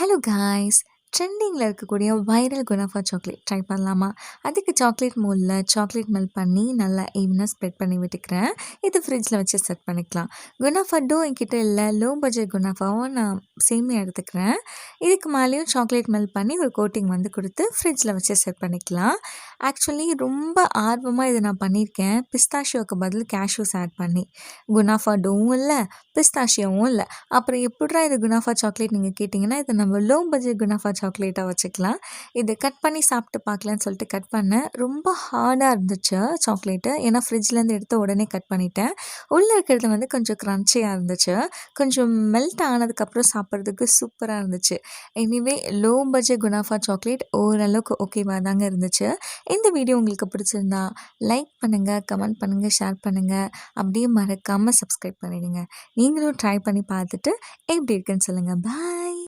Hello guys, ட்ரெண்டிங்கில் இருக்கக்கூடிய viral kunafa chocolate try பண்ணலாமா? அதுக்கு சாக்லேட் மோல்டில் சாக்லேட் மெல்ட் பண்ணி நல்லா ஈவனாக ஸ்ப்ரெட் பண்ணி விட்டுக்கிறேன். இது ஃப்ரிட்ஜில் வச்சு செட் பண்ணிக்கலாம். குனாஃபா டோ என்கிட்ட இல்லை, லோ பட்ஜெட் குனாஃபாவும் நான் சேமியா எடுத்துக்கிறேன். இதுக்கு மேலேயும் சாக்லேட் மெல்ட் பண்ணி ஒரு கோட்டிங் கொடுத்து ஃப்ரிட்ஜில் வச்சு செட் பண்ணிக்கலாம். ஆக்சுவலி ரொம்ப ஆர்வமாக இதை நான் பண்ணியிருக்கேன். பிஸ்தாஷியோவுக்கு பதில் கேஷ்யூஸ் ஆட் பண்ணி. குனாஃபா டோவும் இல்லை, பிஸ்தாஷியோவும் இல்லை. அப்புறம் எப்படிடா இது குனாஃபா சாக்லேட் நீங்கள் கேட்டிங்கன்னா, இதை நம்ம லோ பட்ஜெட் குனாஃபா சாக்லேட்டாக வச்சுக்கலாம். இதை கட் பண்ணி சாப்பிட்டு பார்க்கலான்னு சொல்லிட்டு கட் பண்ணேன். ரொம்ப ஹார்டாக இருந்துச்சு சாக்லேட்டு. ஏன்னா ஃப்ரிட்ஜ்லேருந்து எடுத்து உடனே கட் பண்ணிட்டேன். உள்ளே இருக்கிறது கொஞ்சம் க்ரன்ச்சியாக இருந்துச்சு. கொஞ்சம் மெல்ட் ஆனதுக்கப்புறம் சாப்பிட்றதுக்கு சூப்பராக இருந்துச்சு. Anyway low budget kunafa chocolate ஓரளவுக்கு ஓகேவாக தாங்க இருந்துச்சு. இந்த வீடியோ உங்களுக்கு பிடிச்சிருந்தா லைக் பண்ணுங்கள், கமெண்ட் பண்ணுங்கள், ஷேர் பண்ணுங்கள். அப்படியே மறக்காமல் சப்ஸ்கிரைப் பண்ணிடுங்க. நீங்களும் ட்ரை பண்ணி பார்த்துட்டு எப்படி இருக்குன்னு சொல்லுங்கள். பாய்.